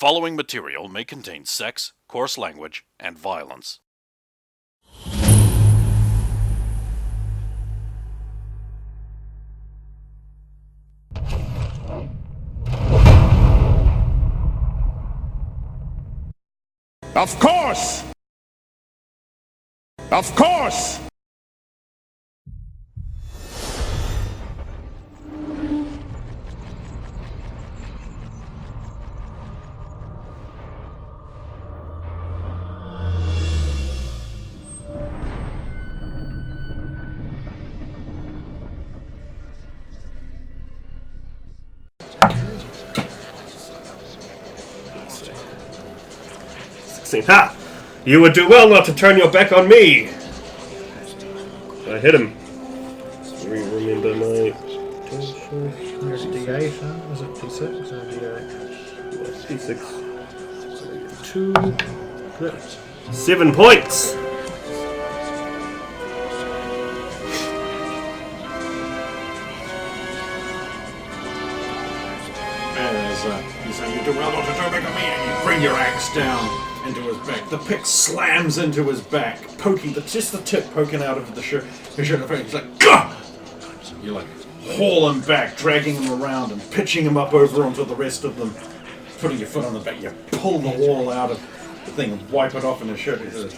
following material may contain sex, coarse language, and violence. Of course! Of course! Ha! You would do well not to turn your back on me! I hit him. Remember my... Here's D8, huh? Is it D6 or D8? D6. 2 crit. 7 points! You say you do well not to turn back on me, and you bring your axe down into his back. The pick slams into his back, poking just the tip poking out of the shirt. His shirt. He's like, gah! You like haul him back, dragging him around and pitching him up over onto the rest of them. Putting your foot on the back, you pull the wall out of the thing and wipe it off in his shirt. He says,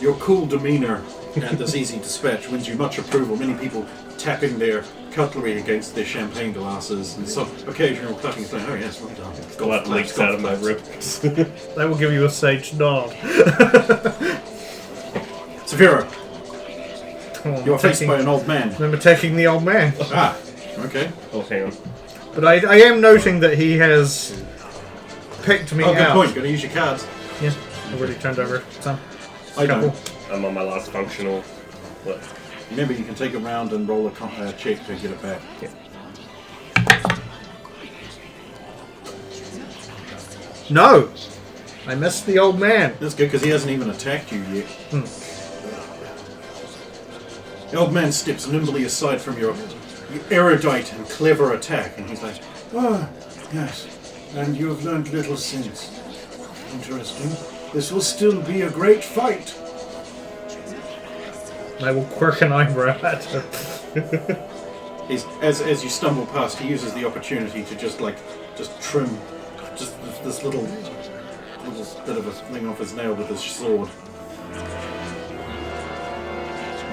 Your cool demeanor and this easy dispatch wins you much approval. Many people tapping their cutlery against their champagne glasses, and some occasional clapping saying, "Oh yes, well done." Blood leaks out of my ribs. They will give you a sage nod. Severo, you are faced by an old man. I'm attacking the old man. Ah, okay. Oh, hang on. But I am noting that he has picked me out. Good point. Gonna use your cards. Yeah, I've already turned over some. I Couple. don't. I'm on my last functional. What? Remember, you can take a round and roll a check to get it back. Yeah. No! I missed the old man. That's good, because he hasn't even attacked you yet. The old man steps nimbly aside from your erudite and clever attack, and he's like, "Ah, yes, and you have learned little since. Interesting. This will still be a great fight." I will quirk an eyebrow at him. As you stumble past, he uses the opportunity to just trim this little bit of a thing off his nail with his sword.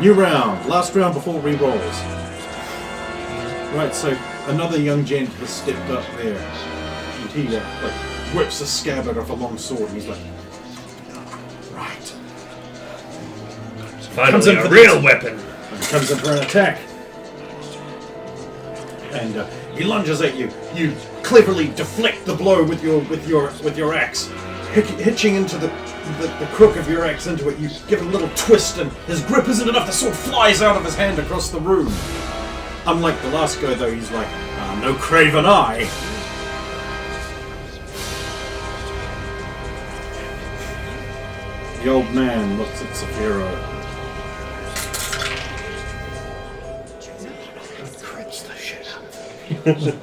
New round, last round before re-rolls. Right, so another young gent has stepped up there, and he whips a scabbard off a long sword, and he's like, right. Finally, a real weapon! And comes in for an attack. And he lunges at you. You cleverly deflect the blow with your axe, hitching into the crook of your axe into it. You give it a little twist, and his grip isn't enough. The sword flies out of his hand across the room. Unlike the last guy, though, he's like, no craven eye. The old man looks at Severo. Crits the shit out of him.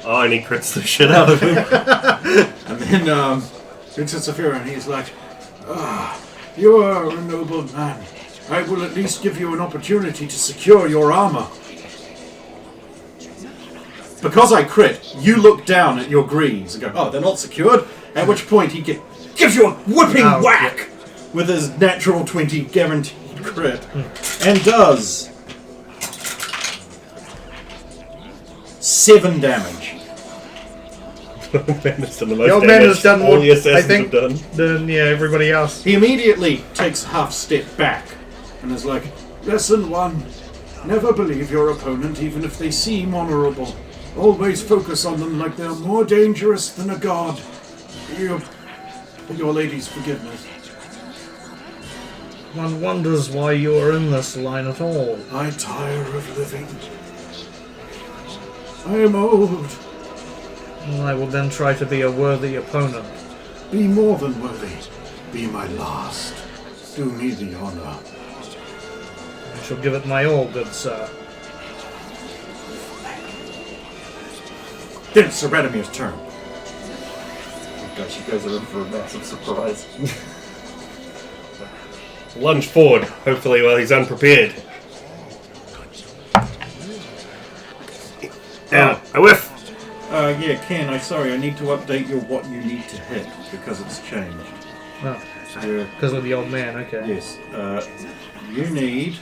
Oh, and he crits the shit out of him. And then looks at Severo and he's like, you are a noble man. I will at least give you an opportunity to secure your armor. Because I crit, you look down at your greaves and go, oh, they're not secured. At which point he gives you a whipping whack with his natural 20 guaranteed crit. And does 7 damage. The old man has done what I think than everybody else. He immediately takes a half step back and is like, lesson 1, never believe your opponent even if they seem honorable. Always focus on them like they're more dangerous than a god. Your lady's forgiveness. One wonders why you're in this line at all. I tire of living. I am old. I will then try to be a worthy opponent. Be more than worthy. Be my last. Do me the honor. shall give it my all, good sir. Then it's Sir Radimir's turn. Oh gosh, you guys are in for a massive surprise. Lunge forward, hopefully while he's unprepared. Yeah, I whiff. Yeah, Ken, I need to update your what you need to hit because it's changed. Oh, Yeah. because of the old man, okay. Yes. You need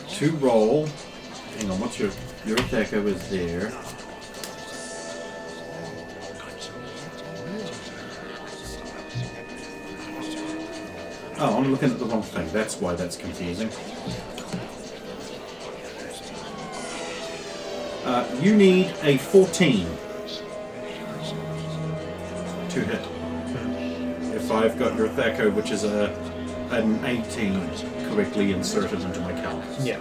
to roll. Hang on, what's your attacker was there? Oh, I'm looking at the wrong thing. That's why that's confusing. You need a 14 to hit. If I've got your Thaco, which is an 18 correctly inserted into my count. Yeah.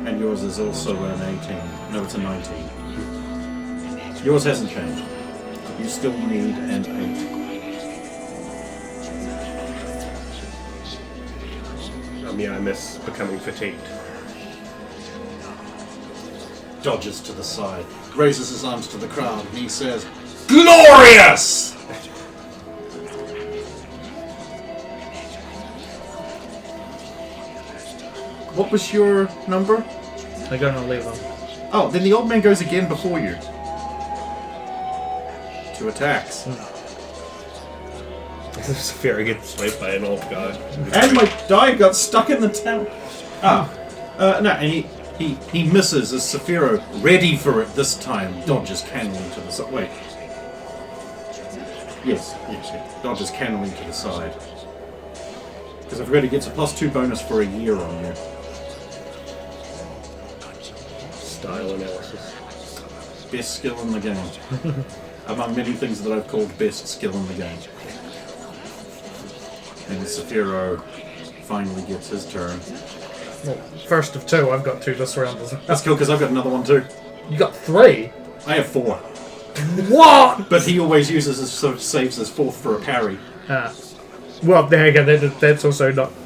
And yours is also an 18. No, it's a 19. Yours hasn't changed. You still need an 8. Yeah, I miss becoming fatigued. Dodges to the side, raises his arms to the crowd, and he says, "Glorious!" What was your number? I'm gonna leave him. Oh, then the old man goes again before you. 2 attacks. This is very good swipe by an old guy. And my die got stuck in the town. No, and he misses as Saphiro, ready for it this time, dodges cannonly to the side. Wait. Yes. Dodges cannonly to the side. Because I forgot he gets a +2 bonus for a year on you. Style analysis. Best skill in the game. Among many things that I've called best skill in the game. And Saphiro finally gets his turn. Well, first of 2, I've got 2 this round as well. That's cool because I've got another one too. You got 3? I have 4. What? But he always uses his saves his 4th for a parry. Well, there you go. That's also not So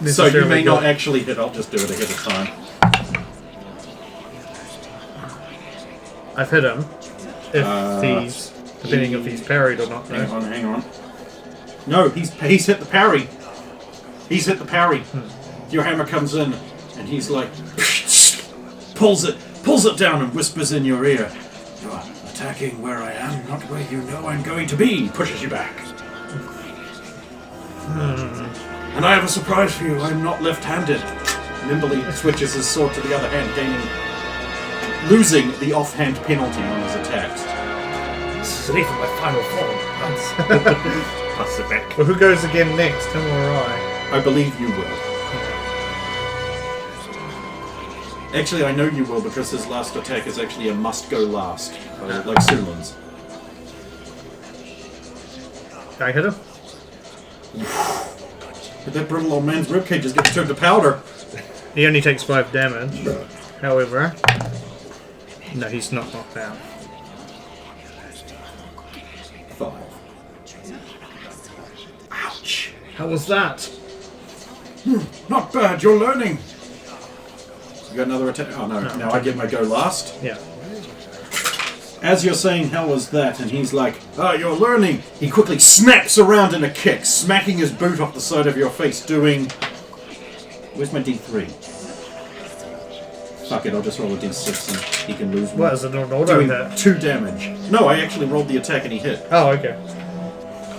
necessarily you may good. not actually hit. I'll just do it ahead of time. I've hit him. If he's depending if he's parried or not. No. Hang on. No, he's hit the parry. He's hit the parry. Your hammer comes in, and he's like pulls it down and whispers in your ear. You're attacking where I am, not where you know I'm going to be. Pushes you back. And I have a surprise for you. I'm not left-handed. Nimbly switches his sword to the other hand, losing the offhand penalty on his attacks. Sleep in my final form. Pass it back. Well, who goes again next? Him or I? I believe you will. Actually, I know you will because his last attack is actually a must-go last, like Sulan's. I hit him. That brittle old man's ribcage just gets turned to powder. He only takes 5 damage. However, no, he's not knocked down. 5. Ouch! How was that? Not bad, you're learning. You got another attack? Oh no, now I get my go last. Yeah. As you're saying, how was that? And he's like, you're learning. He quickly snaps around in a kick, smacking his boot off the side of your face, doing... Where's my D3? Fuck it, I'll just roll a D6 and he can lose one. What, is it an auto Doing hit? 2 damage. No, I actually rolled the attack and he hit. Oh, okay.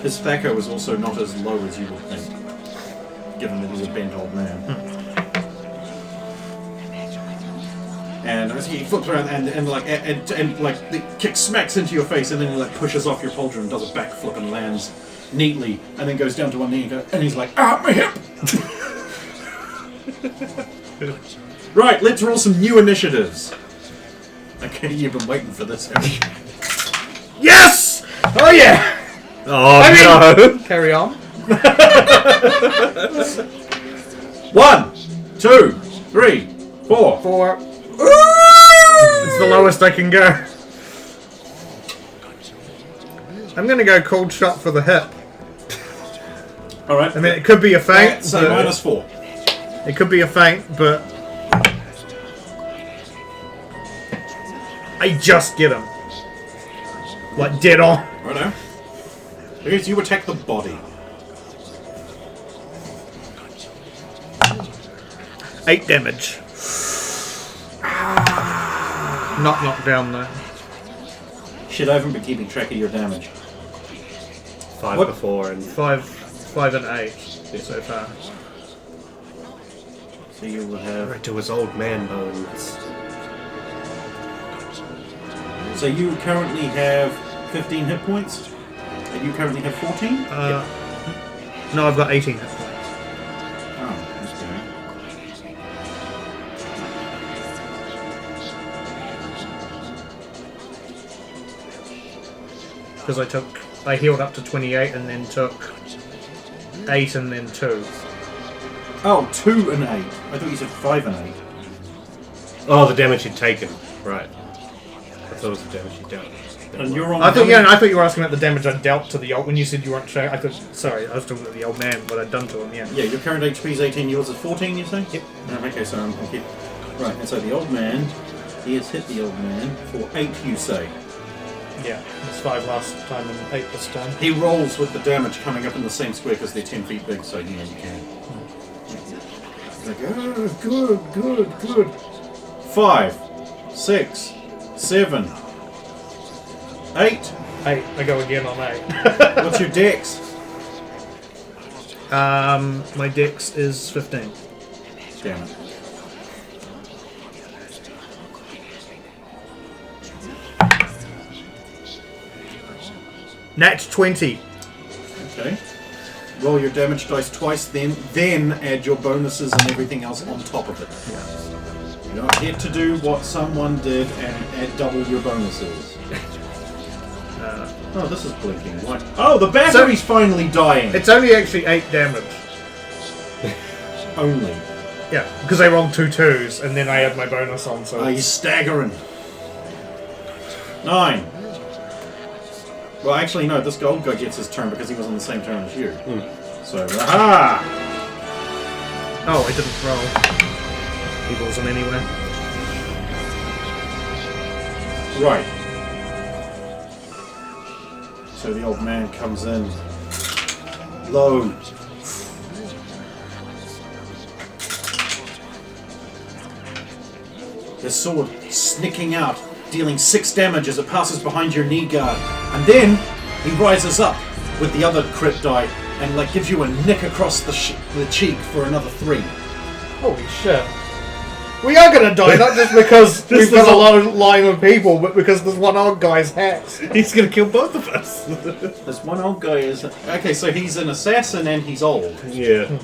His Thaco was also not as low as you would think, given that he's a bent old man. And as he flips around and the kick smacks into your face, and then he like pushes off your pauldron and does a backflip and lands neatly, and then goes down to one knee and he's like, my hip! Right, let's roll some new initiatives. Okay, you've been waiting for this, haven't you? Yes! Oh yeah! Oh no! Carry on. 1, 2, 3, 4. 4. It's the lowest I can go. I'm gonna go cold shot for the hip. Alright. I mean, it could be a feint. So but- minus 4. It could be a feint, but I just get him. Like, dead on. Righto. Because you attack the body. 8 damage. Not knocked down though. Shit, I haven't been keeping track of your damage. 5 What? before and 5 and 8 so far. So you will have... right to his old man bones. So you currently have 15 hit points? And you currently have 14? No, I've got 18 hit points. Oh, okay. Because I healed up to 28 and then took 8 and then 2. Oh, 2 and 8. I thought you said 5 and 8. Oh, the damage he'd taken. Right. I thought it was the damage he dealt. And you're on... I thought you were asking about the damage I dealt to the old... When you said you weren't sure, I thought... Sorry, I was talking about the old man, what I'd done to him, yeah. Yeah, your current HP is 18, yours is 14, you say? Yep. Okay, so I'm keep... Right, and so the old man, he has hit the old man for 8, you say. Yeah, it's 5 last time and 8 this time. He rolls with the damage coming up in the same square because they're 10 feet big, so you can. He's like, oh, good. 5, 6, 7, 8. 8, I go again on 8. What's your dex? My dex is 15. Damn it. Nat 20. Okay. Roll your damage dice twice, then add your bonuses and everything else on top of it. Yeah. You don't get to do what someone did and add double your bonuses. Oh, this is blinking. Why? Oh, the battery's finally dying. It's only actually 8 damage. Only. Yeah, because I rolled 2 2s and then I had my bonus on, so... You're staggering. 9. Well, actually, no, this gold guy gets his turn because he was on the same turn as you. So, aha! Oh, I didn't roll. He wasn't anywhere. Right. So the old man comes in. Low. His sword snicking out, dealing 6 damage as it passes behind your knee guard. And then he rises up with the other crit die and like gives you a nick across the cheek for another 3. Holy shit. We are gonna die, not just because we've got a long line of people, but because there's one old guy's hat. He's gonna kill both of us. This one old guy is... Okay, so he's an assassin and he's old. Yeah.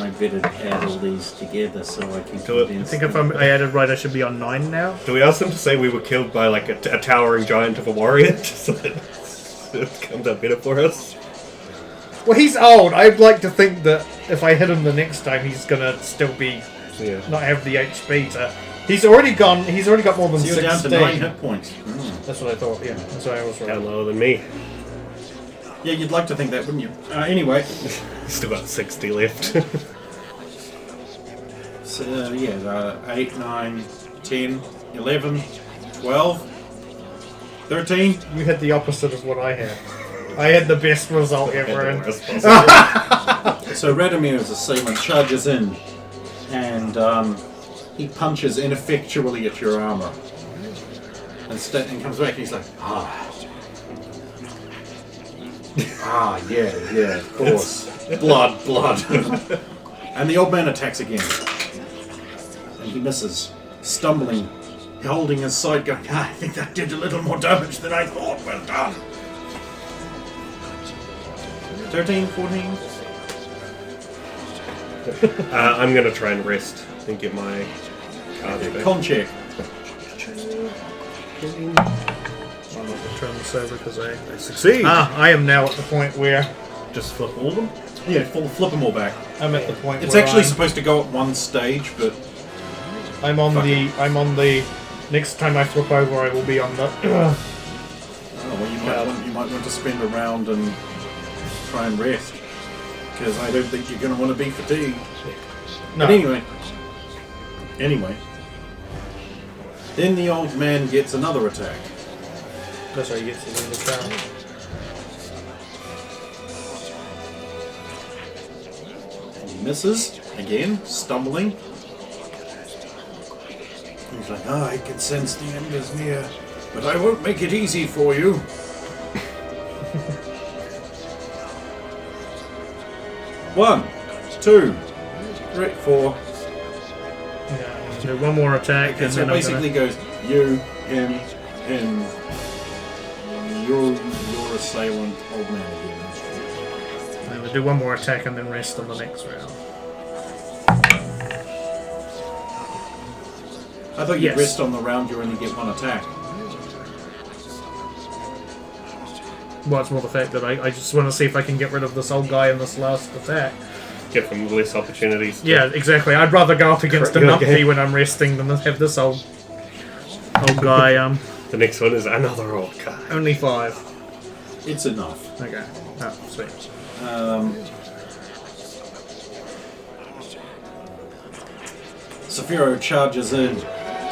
I better add all these together so I can Do it. I think if I added right, I should be on 9 now. Do we ask them to say we were killed by like a towering giant of a warrior, just so that it comes out better for us? Well, he's old. I'd like to think that if I hit him the next time, he's gonna still be not have the HP to. He's already got more than So you're 16. down to 9 hit points. That's what I thought. Yeah, that's what I was Down right. lower than me. Yeah, you'd like to think that, wouldn't you? Anyway. Still got 60 left. So, 8, 9, 10, 11, 12, 13. You had the opposite of what I had. I had the best result ever. And So Radamir's assailant charges in and he punches ineffectually at your armor. And comes back and he's like, yeah, of course. Blood. And the old man attacks again. And he misses, stumbling, holding his side, going, I think that did a little more damage than I thought. Well done. 13, 14. I'm gonna try and rest and get my cards back. Con check. I'm not gonna turn this over because I Succeed! I am now at the point where Just flip all of them? Yeah, flip them all back. I'm at the point. It's where actually I'm, supposed to go at one stage, but I'm on the. Next time I flip over, I will be on the. you might want to spend a round and try and rest. because I don't think you're going to want to be fatigued. No. But anyway. Then the old man gets another attack. That's how he gets his little challenge. And he misses, again, stumbling. He's like, I can sense the end is near, but I won't make it easy for you. One, two, three, four. Yeah, do one more attack, Okay, and so then it basically goes you, him, your assailant, old man again. and we'll do one more attack and then rest on the next round. I thought you'd Yes. rest on the round you only get one attack. Well, it's more the fact that I just want to see if I can get rid of this old guy in this last attack. Give them less opportunities. Yeah, exactly. I'd rather go up against a Good numpty game. when I'm resting than have this old guy. The next one is another old guy. Only 5. It's enough. Okay. Oh, sweet. Saphiro charges in,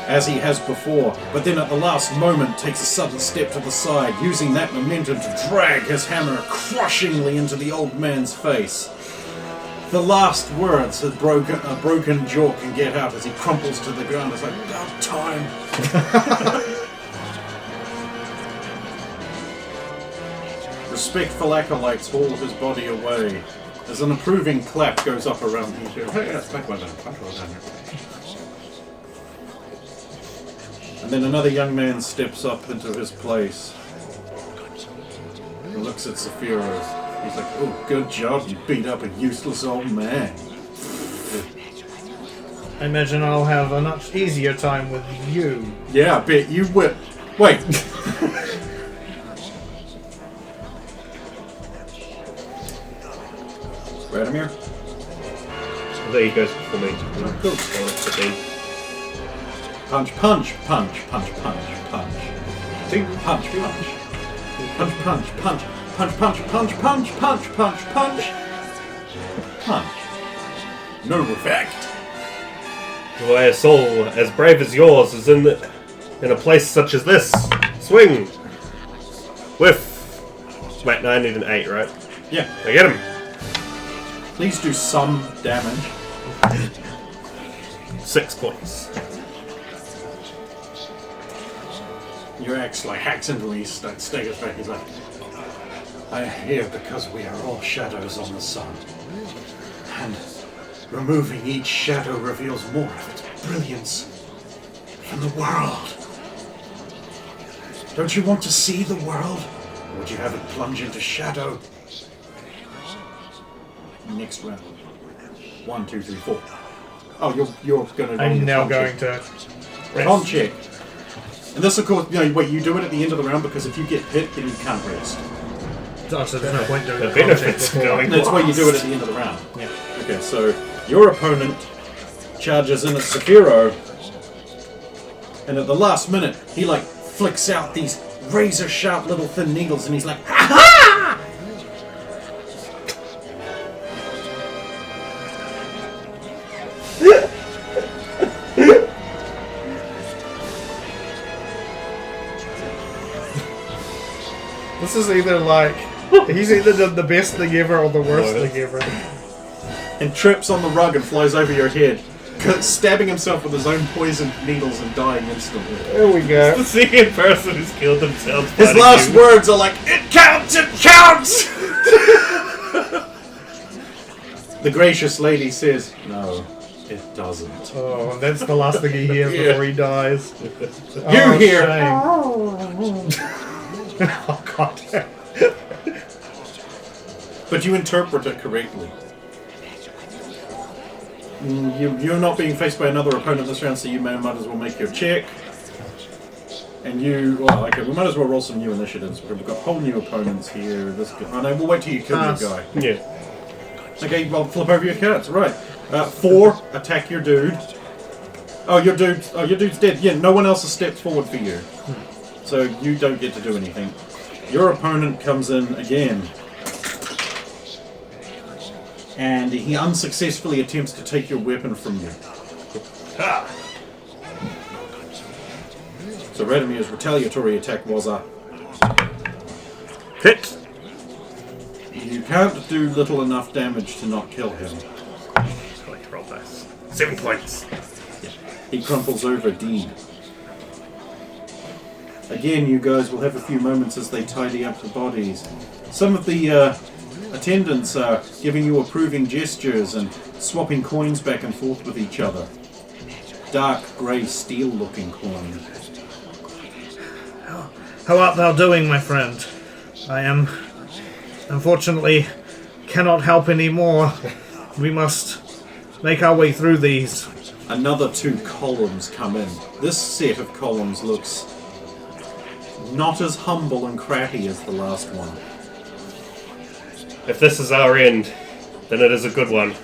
as he has before, but then at the last moment takes a sudden step to the side, using that momentum to drag his hammer crushingly into the old man's face. The last words that a broken jaw can get out as he crumples to the ground. It's like, about time. Respectful acolytes haul his body away, as an approving clap goes up around him. And then another young man steps up into his place and looks at Saphiro. He's like, oh, good job, you beat up a useless old man. I imagine I'll have a much easier time with you. Yeah, I bet you will. Wait. Radimir? There he goes before me. Cool. Punch, punch, punch, punch, punch, punch. Two. Punch, punch. Punch, punch, punch. Punch, punch, punch, punch, punch, punch, punch. Punch. No effect. Why a soul as brave as yours is in a place such as this. Swing! Whiff! Wait, no, I need an 8, right? Yeah. I get him! Please do some damage. 6 points. Your axe like hacks into him, he staggers back, he's like, I am here because we are all shadows on the sun. And removing each shadow reveals more of its brilliance from the world. Don't you want to see the world? Or would you have it plunge into shadow? Next round. 1, 2, 3, 4. Oh, you're gonna I'm now going to con check. And this, of course, wait, you do it at the end of the round because if you get hit, then you can't rest. Oh, so there's no point doing The the con check benefits before. going. That's why you do it at the end of the round. Yeah. Okay, so your opponent charges in at Saphiro, and at the last minute, he like flicks out these razor sharp little thin needles, and he's like, ha ha! This is either like he's either done the best thing ever or the worst thing ever. And trips on the rug and flies over your head, stabbing himself with his own poisoned needles and dying instantly. There we go. The second person who's killed themselves. His fighting last you. words are like, it counts, it counts! The gracious lady says, no, it doesn't. Oh, and that's the last thing he hears Yeah. before he dies. You hear- Shame. Oh god. But you interpret it correctly. You're not being faced by another opponent this round, so you might as well make your check. And we might as well roll some new initiatives. We've got whole new opponents here. This guy. Oh no, we'll wait till you kill your guy. Yeah. Okay, well, flip over your cards. Right. 4, attack your dude. Your dude's dead. Yeah, no one else has stepped forward for you. So you don't get to do anything. Your opponent comes in again. and he unsuccessfully attempts to take your weapon from you. Ah. So Radimir's retaliatory attack was a Hit! You can't do little enough damage to not kill him. I like to roll dice. 7 points. He crumples over deed. Again, you guys will have a few moments as they tidy up the bodies. Some of the attendants are giving you approving gestures and swapping coins back and forth with each other. Dark, grey, steel-looking coins. How art thou doing, my friend? I am, unfortunately, cannot help any more. We must make our way through these. Another 2 columns come in. This set of columns looks not as humble and crappy as the last one. If this is our end, then it is a good one.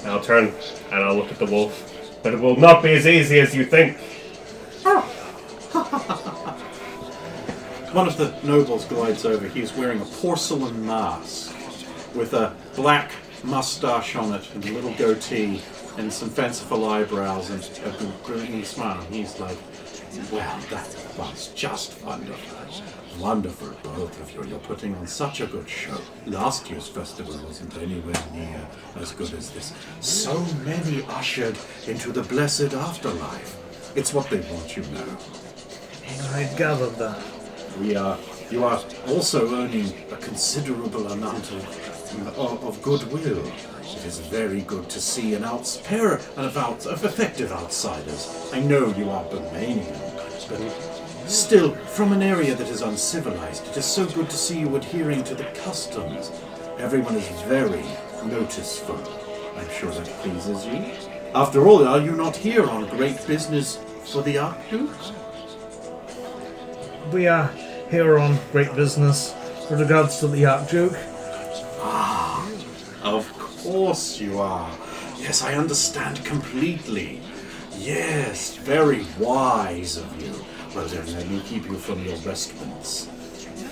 I'll turn and I'll look at the wolf. But it will not be as easy as you think. One of the nobles glides over. He is wearing a porcelain mask with a black moustache on it and a little goatee and some fanciful eyebrows and a brilliant smile. He's like, well, that was just wonderful. Wonderful, both of you. You're putting on such a good show. Last year's festival wasn't anywhere near as good as this. So many ushered into the blessed afterlife. It's what they want you to know. I gathered that. You are also earning a considerable amount of goodwill. It is very good to see an pair of effective outsiders. I know you are Bermanian, but still, from an area that is uncivilized, it is so good to see you adhering to the customs. Everyone is very noticeful. I'm sure that pleases you. After all, are you not here on great business for the Archduke? We are here on great business with regards to the Archduke. Ah, of course you are. Yes, I understand completely. Yes, very wise of you. Well then, let me keep you from your vestments.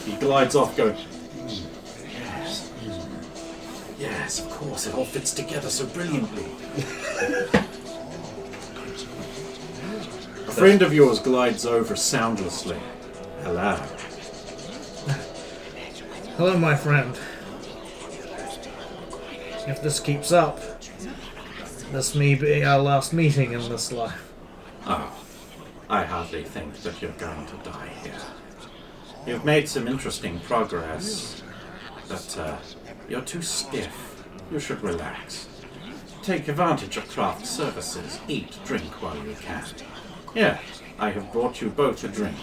He glides off going, yes, yes, of course, it all fits together so brilliantly. A friend of yours glides over soundlessly. Hello. Hello, my friend. If this keeps up, this may be our last meeting in this life. Oh, I hardly think that you're going to die here. You've made some interesting progress, but you're too stiff. You should relax. Take advantage of craft services. Eat, drink while you can. Yeah, I have brought you both a drink.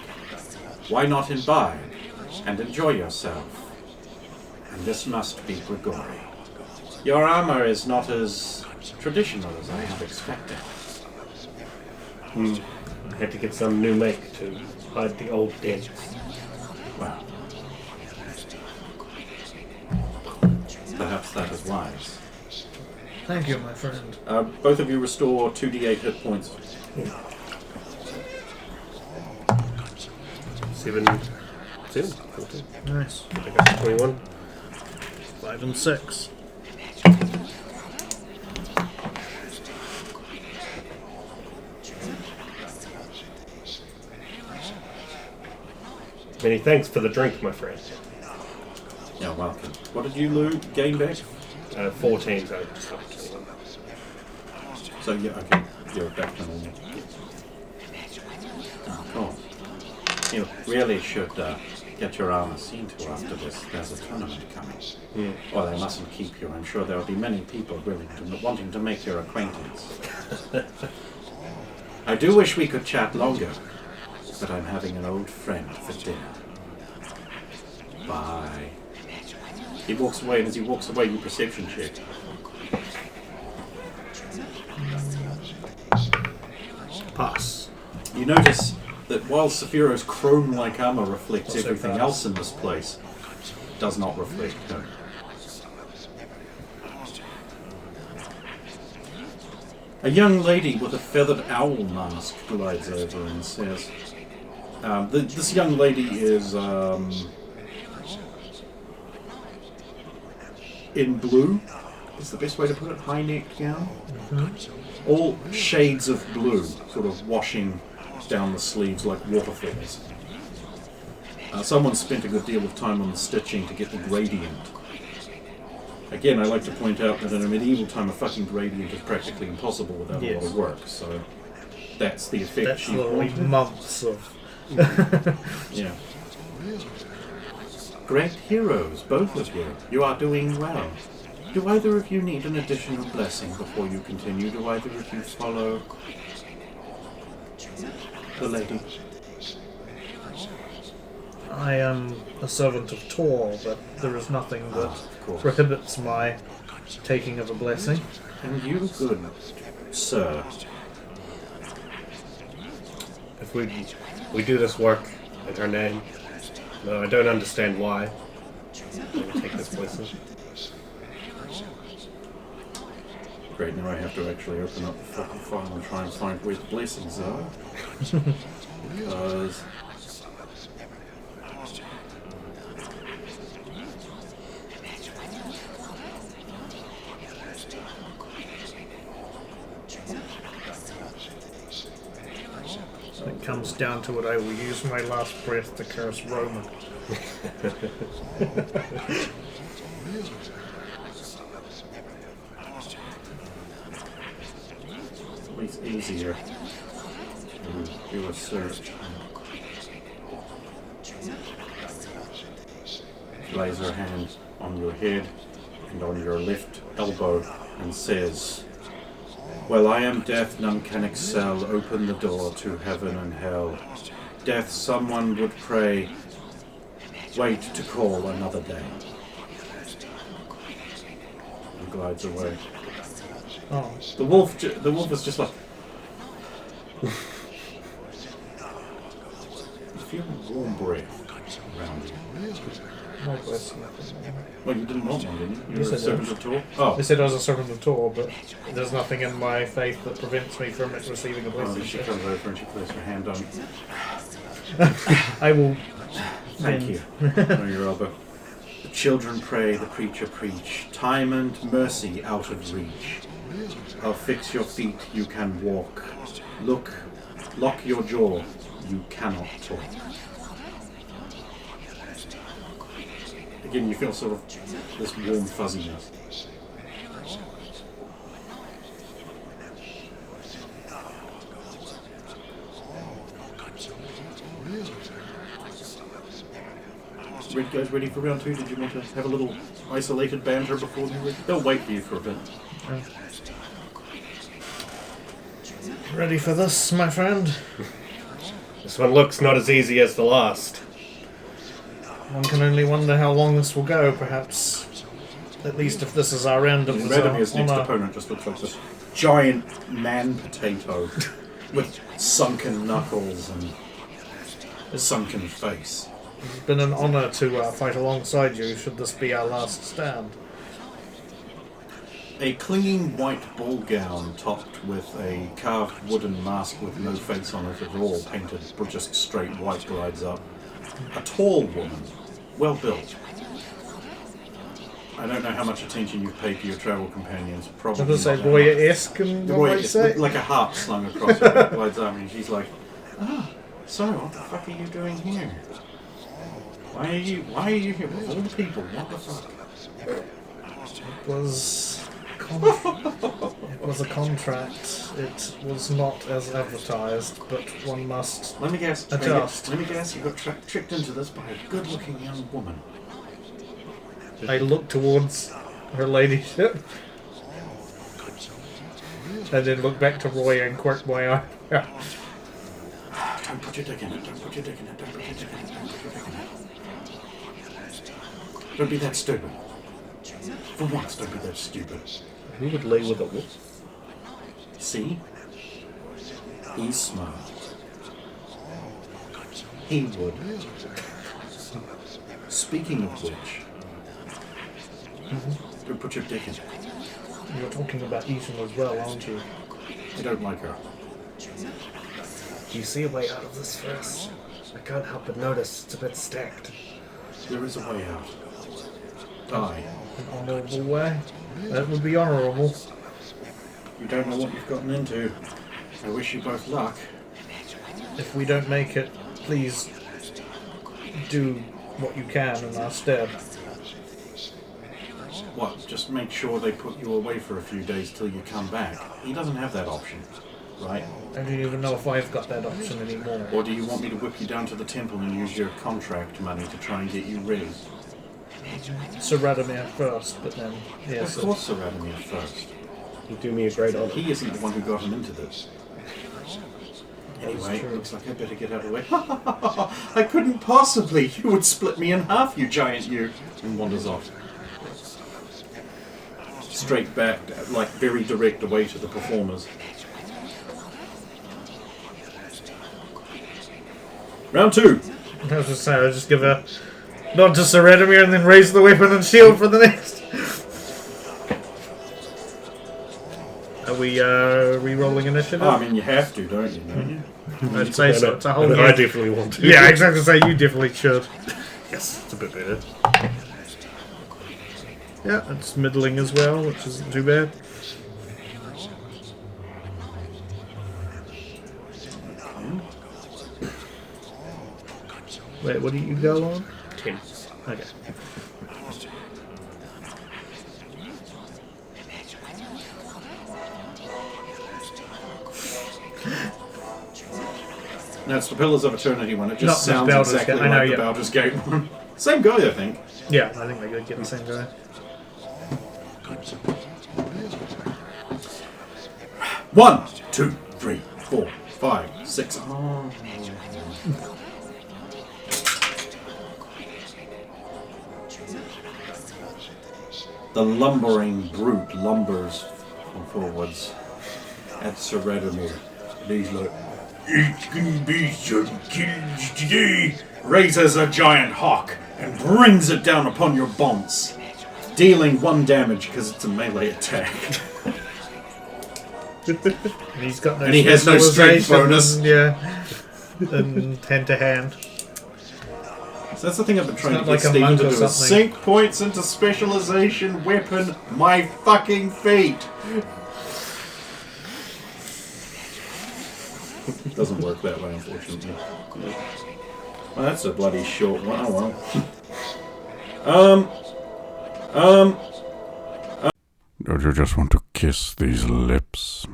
Why not imbibe and enjoy yourself? And this must be Grigori. Your armor is not as traditional as I had expected. I had to get some new make to hide the old dents. Well, perhaps that is wise. Thank you, my friend. Both of you restore 2d8 hit points. 7, 14. Nice. I got 21. 5 and 6. Many thanks for the drink, my friend. You're welcome. What did you gain back? 14, so just up to 21. So yeah, okay, you're back to normal. Oh, cool. You really should get your armor seen to after this. There's a tournament coming. Or they mustn't keep you. I'm sure there will be many people wanting to make your acquaintance. I do wish we could chat longer, but I'm having an old friend for dinner. Bye. He walks away, and as he walks away, you perception check. Pass. You notice that while Sephiro's chrome-like armor reflects everything else in this place, it does not reflect him. A young lady with a feathered owl mask glides over and says, this young lady is in blue, is the best way to put it, high-necked gown. All shades of blue, sort of washing down the sleeves like waterfalls. Someone spent a good deal of time on the stitching to get the gradient. Again, I like to point out that in a medieval time, a fucking gradient is practically impossible without a lot of work. So that's the effect That's she literally wanted. months of. Yeah. Great heroes, both of you. You are doing well. Do either of you need an additional blessing before you continue? Do either of you follow the lady? I am a servant of Tor, but there is nothing that Of course. prohibits my taking of a blessing. And you, good sir. If we do this work in her name, no, I don't understand why. We'll take this blessing. Great, now I have to actually open up the fucking file and try and find where the blessings are. Because... When it comes down to it, I will use my last breath to curse Roman. It's easier to do a search. Lays her hand on your head and on your left elbow and says, "Well, I am death, none can excel. Open the door to heaven and hell. Death, someone would pray. Wait to call another day." And glides away. Oh, The wolf is just like... You feel a warm breath around you. no blessing. Well, you didn't want one, didn't you? You Yes, were a I servant did. of Tor? Oh. They said I was a servant of Tor, but there's nothing in my faith that prevents me from receiving a Oh, blessing. she comes over and she places her hand on... I will. Thank you. On your elbow. The children pray, the preacher preach. Time and mercy out of reach. I'll fix your feet, you can walk. Lock your jaw, you cannot talk. Again, you feel sort of this warm fuzziness. Guys ready for round two? Did you want to have a little isolated banter before you? They'll wait for you for a bit. Ready for this, my friend? This one looks not as easy as the last. One can only wonder how long this will go, perhaps. At least if this is our end, it was Radimir's next our opponent just looks like this giant man potato with sunken knuckles and a sunken face. It's been an honour to fight alongside you, should this be our last stand. A clinging white ball gown topped with a carved wooden mask with no face on it at all, painted just straight white, glides up. A tall woman, well built. I don't know how much attention you've paid to your travel companions. Probably. Did I say not that boy-esque and much. what I say? Like a harp slung across her back, glides up, and she's like, so what the fuck are you doing here? Why are you here with all the people? What the fuck? It was a contract. It was not as advertised, but one must Let me guess. adjust. Let me guess. You got tricked into this by a good-looking young woman. I look towards her ladyship, and then look back to Roy and quirk my eye. Don't put your dick in it. Don't put your dick in it. Don't put your dick in it. Don't put your dick in it. Don't be that stupid. For once, don't be that stupid. Who would lay with a wolf? See? He's smart. He would. Speaking of which, don't put your dick in it. You're talking about eating as well, aren't you? I don't like her. Do you see a way out of this first? I can't help but notice it's a bit stacked. There is a way out. Die. An honourable way. That would be honourable. You don't know what you've gotten into. I wish you both luck. If we don't make it, please do what you can in our stead. What, just make sure they put you away for a few days till you come back? He doesn't have that option, right? I don't even know if I've got that option anymore. Or do you want me to whip you down to the temple and use your contract money to try and get you raised? Sir Radomir first, but then... Yes, Of course Sir Radomir first. You do me a great honour. He isn't the one who got him into this. Anyway, looks like I better get out of the way. I couldn't possibly! You would split me in half, you giant you! And wanders off. Straight back, like very direct away to the performers. Round 2! I was just saying, I'll just give a nod to Sir Radomir and then raise the weapon and shield for the next. Are we re-rolling initiative? Oh, I mean, you have to, don't you? No? I'd say so. It's a whole I game. definitely want to. Yeah, exactly. Say you definitely should. Yes, it's a bit better. Yeah, it's middling as well, which isn't too bad. Wait, what do you go on? 10. Okay. No, it's the Pillars of Eternity one. It just Not the sounds Baldur's exactly Gate. I know, like the yeah. Baldur's Gate one. Same guy, I think. Yeah, I think they could get the same guy. One, 2, 3, 4, 5, 6. Oh. The lumbering brute lumbers forwards at Sir Radomir. And he's like, "It can be some kills today." Raises a giant hawk and brings it down upon your bonds, dealing 1 damage because it's a melee attack. And he's got no And he has no strength specialization bonus. And, yeah, and hand to hand. So that's the thing I've been trying to not get like a Stephen monk to or do is something. sink points into specialization weapon my fucking feet. Doesn't work that way, unfortunately. Well, that's a bloody short one. Oh well. Don't you just want to kiss these lips?